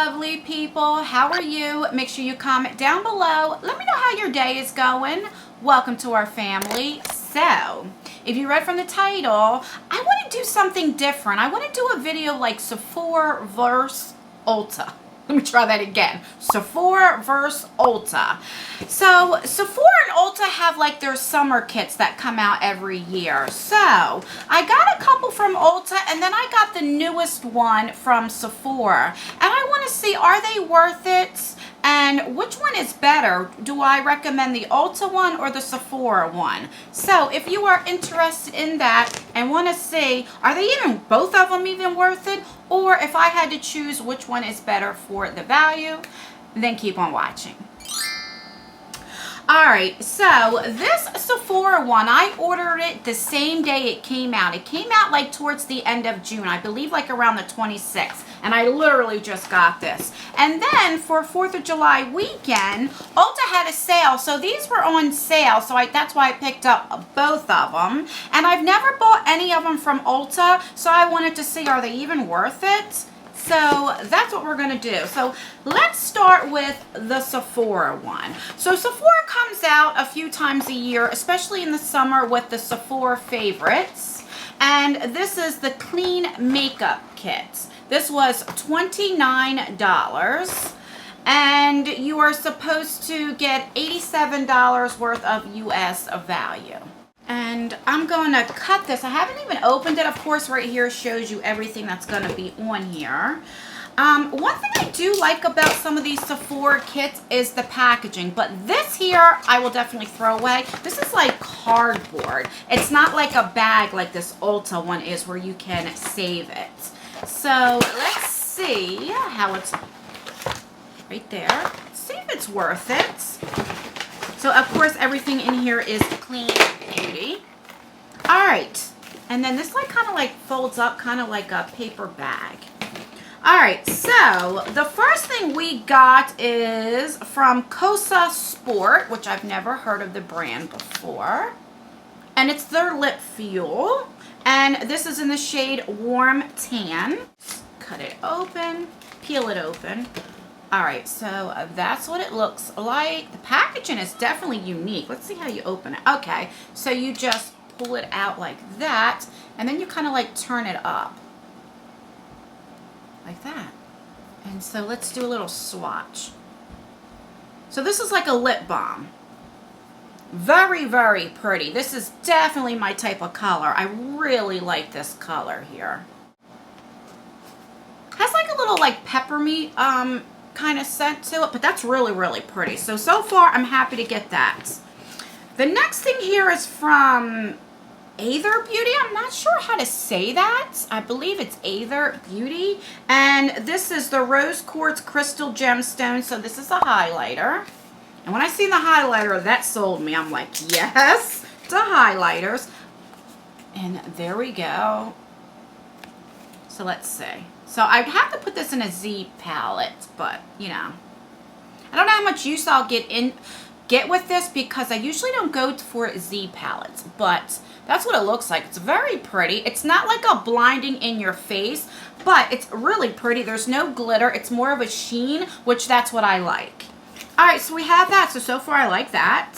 lovely people. How are you? Make sure you comment down below. Let me know how your day is going. Welcome to our family. So, if you read from the title, I want to do something different. I want to do a video like Sephora versus Ulta. Let me try that again. Sephora versus Ulta. So Sephora and Ulta have like their summer kits that come out every year. So I got a couple from Ulta and then I got the newest one from Sephora. And I want to see, are they worth it? And which one is better? Do I recommend the Ulta one or the Sephora one? So if you are interested in that and want to see, are they even, both of them even worth it? Or if I had to choose which one is better for the value, then keep on watching. Alright, so this Sephora one, I ordered it the same day it came out. It came out like towards the end of June, I believe like around the 26th. And I literally just got this. And then for 4th of July weekend, Ulta had a sale. So these were on sale. So that's why I picked up both of them. And I've never bought any of them from Ulta. So I wanted to see, are they even worth it? So that's what we're going to do. So let's start with the Sephora one. So Sephora comes out a few times a year, especially in the summer with the Sephora favorites. And this is the clean makeup kit. This was $29. And you are supposed to get $87 worth of US value. And I'm going to cut this. I haven't even opened it. Of course, right here shows you everything that's going to be on here. One thing I do like about some of these Sephora kits is the packaging. But this here, I will definitely throw away. This is like cardboard. It's not like a bag like this Ulta one is where you can save it. So let's see how it's right there. Let's see if it's worth it. So, of course, everything in here is clean beauty. All right. And then this like kind of like folds up kind of like a paper bag. All right. So, the first thing we got is from Cosa Sport, which I've never heard of the brand before. And it's their lip fuel. And this is in the shade Warm Tan. Cut it open. Peel it open. Alright, so that's what it looks like. The packaging is definitely unique. Let's see how you open it. Okay, so you just pull it out like that, and then you kind of like turn it up. Like that. And so let's do a little swatch. So this is like a lip balm. Very, very pretty. This is definitely my type of color. I really like this color here. Has like a little like peppermint, kind of scent to it, but that's really, really pretty. So far, I'm happy to get that. The next thing here is from Aether Beauty. I'm not sure how to say that. I believe it's Aether Beauty. And this is the Rose Quartz Crystal Gemstone. So this is a highlighter. And when I seen the highlighter, that sold me. I'm like, yes, the highlighters. And there we go. So let's see. So I'd have to put this in a Z palette, but you know, I don't know how much use I'll get with this because I usually don't go for Z palettes, but that's what it looks like. It's very pretty. It's not like a blinding in your face, but it's really pretty. There's no glitter. It's more of a sheen, which that's what I like. All right, so we have that. So far I like that.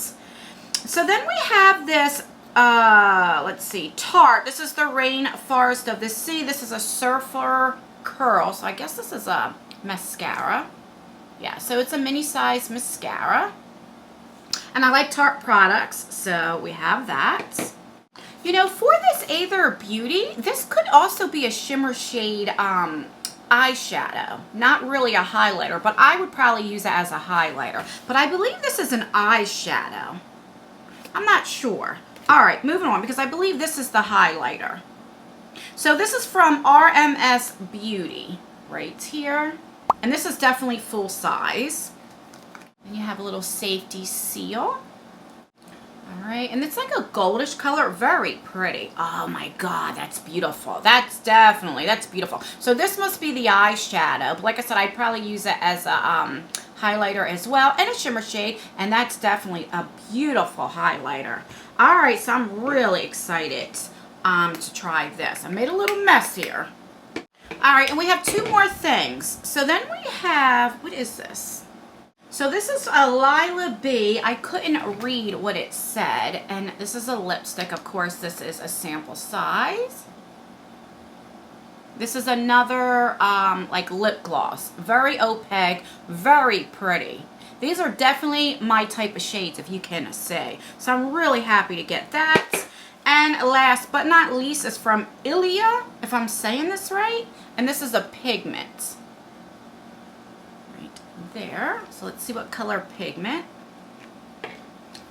So then we have this, let's see, Tarte. This is the Rainforest of the Sea. This is a Surfer Curl. So I guess this is a mascara. Yeah, so it's a mini size mascara. And I like Tarte products, so we have that. You know, for this Aether Beauty, this could also be a shimmer shade eyeshadow. Not really a highlighter, but I would probably use it as a highlighter. But I believe this is an eyeshadow. I'm not sure. Alright, moving on, because I believe this is the highlighter. So this is from Rms Beauty, right here. And this is definitely full size. And you have a little safety seal. Alright, and it's like a goldish color, very pretty. Oh my god, that's beautiful. That's beautiful. So this must be the eyeshadow. But like I said, I'd probably use it as a highlighter as well, and a shimmer shade, and that's definitely a beautiful highlighter. Alright, so I'm really excited to try this. I made a little mess here. All right, and we have two more things. So then we have, what is this? So this is a Lila B. I couldn't read what it said. And this is a lipstick. Of course, this is a sample size. This is another like lip gloss. Very opaque, very pretty. These are definitely my type of shades, if you can see. So I'm really happy to get that. And last but not least is from Ilia, if I'm saying this right. And this is a pigment. Right there. So let's see what color pigment.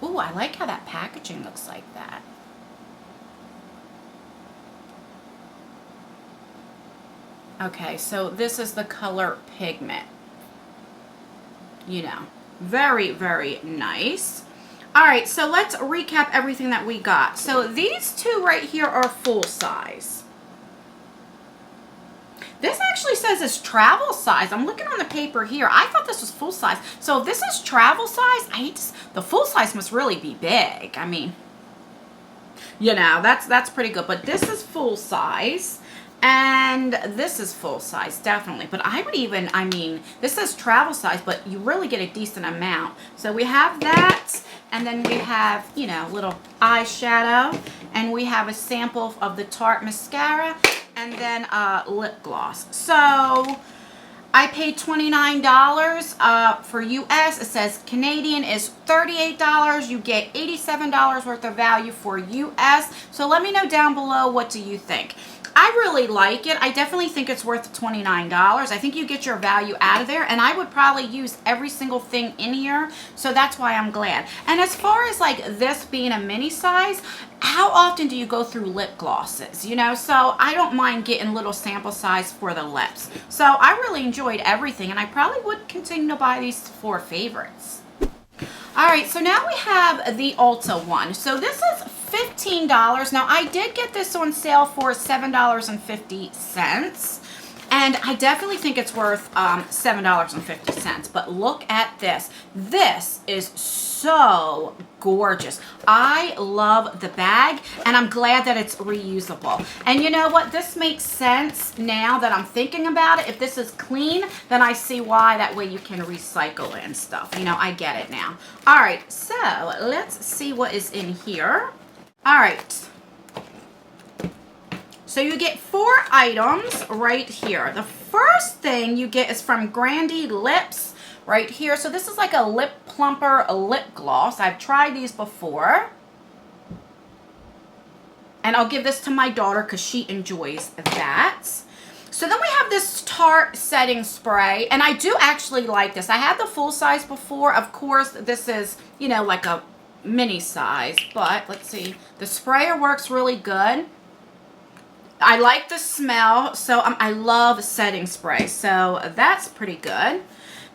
Ooh, I like how that packaging looks like that. Okay, so this is the color pigment. You know, very, very nice. All right, so let's recap everything that we got. So these two right here are full size. This actually says it's travel size. I'm looking on the paper here. I thought this was full size. So if this is travel size, the full size must really be big. I mean, you know, that's pretty good. But this is full size. And this is full size, definitely. But I would even, I mean, this says travel size, but you really get a decent amount. So we have that, and then we have, you know, little eyeshadow, and we have a sample of the Tarte mascara, and then lip gloss. So I paid $29 for US. It says Canadian is $38. You get $87 worth of value for US. So let me know down below, what do you think? I really like it. I definitely think it's worth $29. I think you get your value out of there, and I would probably use every single thing in here, so that's why I'm glad. And as far as like this being a mini size, how often do you go through lip glosses, you know? So I don't mind getting little sample size for the lips. So I really enjoyed everything, and I probably would continue to buy these 4 favorites. All right, so now we have the Ulta one. So this is $15. Now, I did get this on sale for $7.50. And I definitely think it's worth $7.50. But look at this. This is so gorgeous. I love the bag, and I'm glad that it's reusable. And you know what? This makes sense now that I'm thinking about it. If this is clean, then I see why. That way you can recycle it and stuff. You know, I get it now. All right, so let's see what is in here. All right. So you get 4 items right here. The first thing you get is from Grandy Lips right here. So this is like a lip plumper, a lip gloss. I've tried these before. And I'll give this to my daughter because she enjoys that. So then we have this Tarte setting spray. And I do actually like this. I had the full size before. Of course, this is, you know, like a mini size. But let's see. The sprayer works really good. I like the smell, so I love setting spray, so that's pretty good.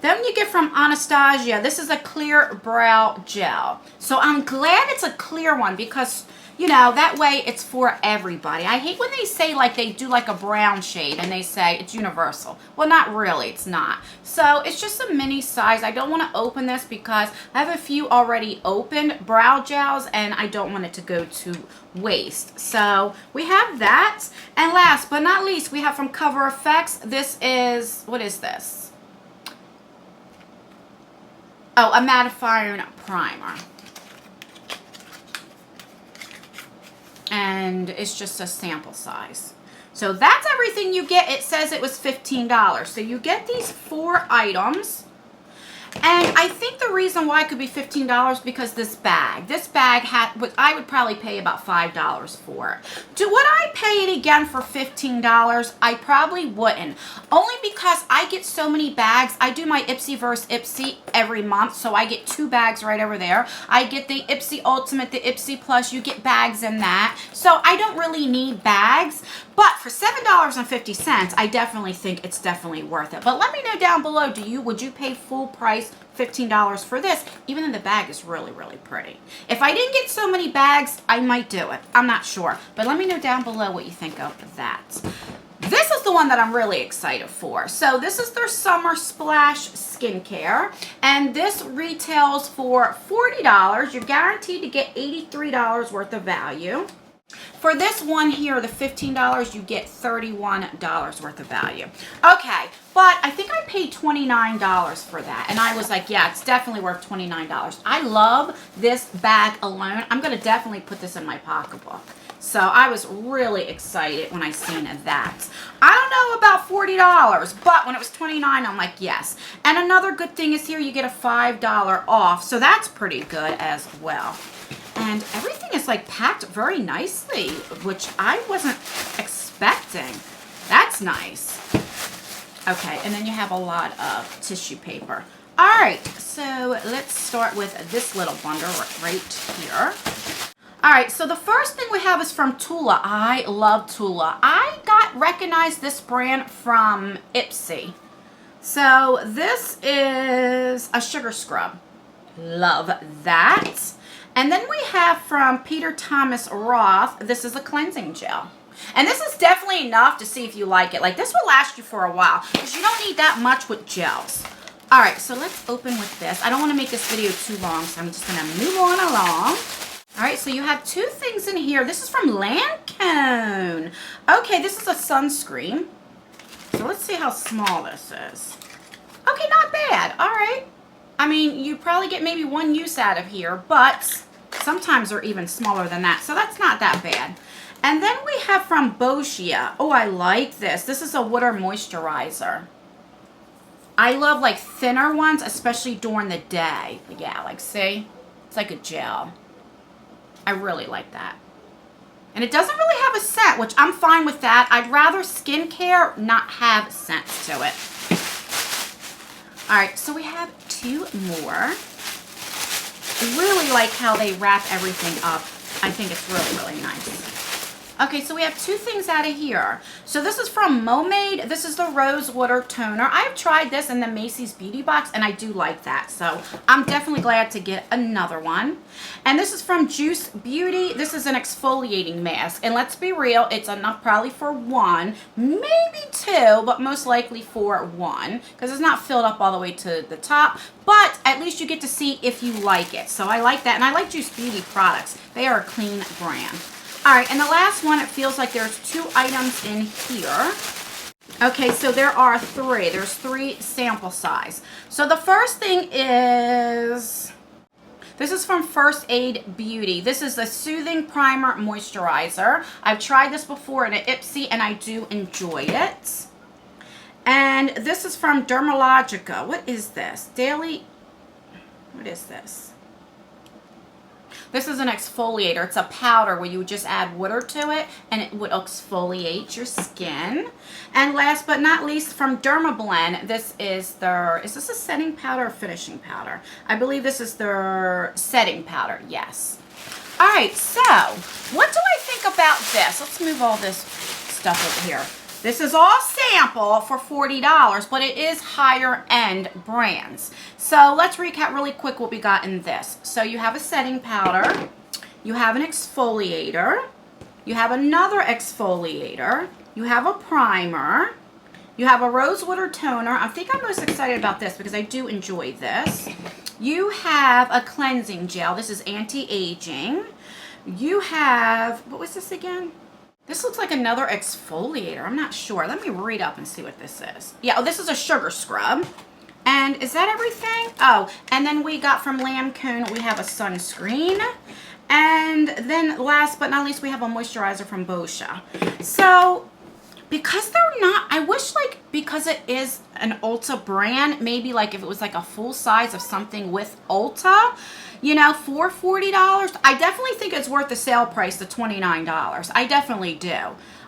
Then you get from Anastasia, this is a clear brow gel. So I'm glad it's a clear one because, you know, that way it's for everybody. I hate when they say like they do like a brown shade and they say it's universal. Well, not really, it's not. So it's just a mini size. I don't want to open this because I have a few already opened brow gels and I don't want it to go to waste. So we have that. And last but not least, we have from Cover Effects. This is, what is this? Oh, a mattifying primer. And it's just a sample size. So that's everything you get. It says it was $15. So you get these 4 items. And I think the reason why it could be $15 because this bag had, I would probably pay about $5 for it. Would I pay it again for $15? I probably wouldn't. Only because I get so many bags. I do my Ipsy vs. Ipsy every month, so I get 2 bags right over there. I get the Ipsy Ultimate, the Ipsy Plus. You get bags in that. So I don't really need bags. But for $7.50, I definitely think it's definitely worth it. But let me know down below, would you pay full price $15 for this, even though the bag is really, really pretty? If I didn't get so many bags, I might do it. I'm not sure. But let me know down below what you think of that. This is the one that I'm really excited for. So this is their Summer Splash Skincare. And this retails for $40. You're guaranteed to get $83 worth of value. For this one here, the $15, you get $31 worth of value. Okay, but I think I paid $29 for that. And I was like, yeah, it's definitely worth $29. I love this bag alone. I'm going to definitely put this in my pocketbook. So I was really excited when I seen that. I don't know about $40, but when it was $29, I'm like, yes. And another good thing is here you get a $5 off. So that's pretty good as well. And everything is like packed very nicely, which I wasn't expecting. That's nice. Okay, and then you have a lot of tissue paper. All right, so let's start with this little bundle right here. All right, so the first thing we have is from Tula. I love Tula. I recognized this brand from Ipsy. So this is a sugar scrub. Love that. And then we have from Peter Thomas Roth, this is a cleansing gel. And this is definitely enough to see if you like it. Like, this will last you for a while because you don't need that much with gels. All right, so let's open with this. I don't want to make this video too long, so I'm just going to move on along. All right, so you have two things in here. This is from Rankin. Okay, this is a sunscreen. So let's see how small this is. Okay, not bad. All right. I mean, you probably get maybe one use out of here, but sometimes they're even smaller than that. So that's not that bad. And then we have from Boschia. Oh, I like this. This is a water moisturizer. I love like thinner ones, especially during the day. Yeah, like see? It's like a gel. I really like that. And it doesn't really have a scent, which I'm fine with that. I'd rather skincare not have scents to it. All right, so we have two more. I really like how they wrap everything up. I think it's really, really nice. Okay, so we have two things out of here. So this is from Momade. This is the Rose Water Toner. I've tried this in the Macy's Beauty Box, and I do like that. So I'm definitely glad to get another one. And this is from Juice Beauty. This is an exfoliating mask. And let's be real, it's enough probably for one, maybe two, but most likely for one, because it's not filled up all the way to the top. But at least you get to see if you like it. So I like that. And I like Juice Beauty products. They are a clean brand. All right, and the last one, it feels like there's two items in here. Okay, so there are three. There's three sample size. So the first thing is, this is from First Aid Beauty. This is the Soothing Primer Moisturizer. I've tried this before in an Ipsy, and I do enjoy it. And this is from Dermalogica. What is this? What is this? This is an exfoliator. It's a powder where you would just add water to it and it would exfoliate your skin. And last but not least, from Dermablend, this is their, is this a setting powder or finishing powder? I believe this is their setting powder, yes. All right, so what do I think about this? Let's move all this stuff over here. This is all sample for $40, but it is higher end brands. So let's recap really quick what we got in this. So you have a setting powder, you have an exfoliator, you have another exfoliator, you have a primer, you have a rose water toner. I think I'm most excited about this because I do enjoy this. You have a cleansing gel. This is anti-aging. You have, what was this again? This looks like another exfoliator. I'm not sure. Let me read up and see what this is. Yeah, oh, this is a sugar scrub. And is that everything? Oh, and then we got from Lancome, we have a sunscreen. And then last but not least, we have a moisturizer from Boschia. So, because they're not, I wish like, because it is an Ulta brand, maybe like if it was like a full size of something with Ulta, you know, for $40, I definitely think it's worth the sale price, the $29. I definitely do.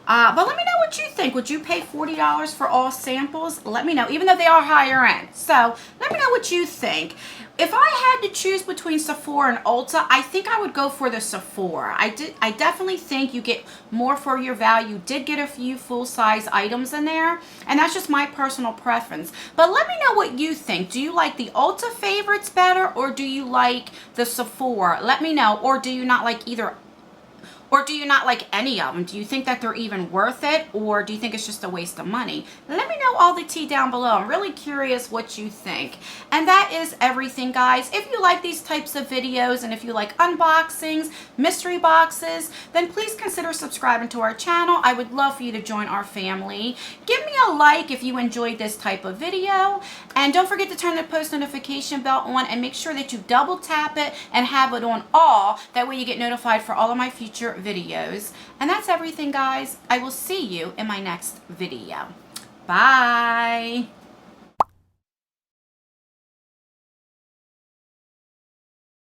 But let me know what you think. Would you pay $40 for all samples? Let me know, even though they are higher end. So let me know what you think. If I had to choose between Sephora and Ulta, I think I would go for the Sephora. I definitely think you get more for your value. You did get a few full-size items in there, and that's just my personal preference. But let me know what you think. Do you like the Ulta favorites better, or do you like the Sephora? Let me know. Or do you not like either Or do you not like any of them? Do you think that they're even worth it? Or do you think it's just a waste of money? Let me know all the tea down below. I'm really curious what you think. And that is everything, guys. If you like these types of videos and if you like unboxings, mystery boxes, then please consider subscribing to our channel. I would love for you to join our family. Give me a like if you enjoyed this type of video. And don't forget to turn the post notification bell on and make sure that you double tap it and have it on all. That way you get notified for all of my future videos. And that's everything, guys. I will see you in my next video. Bye.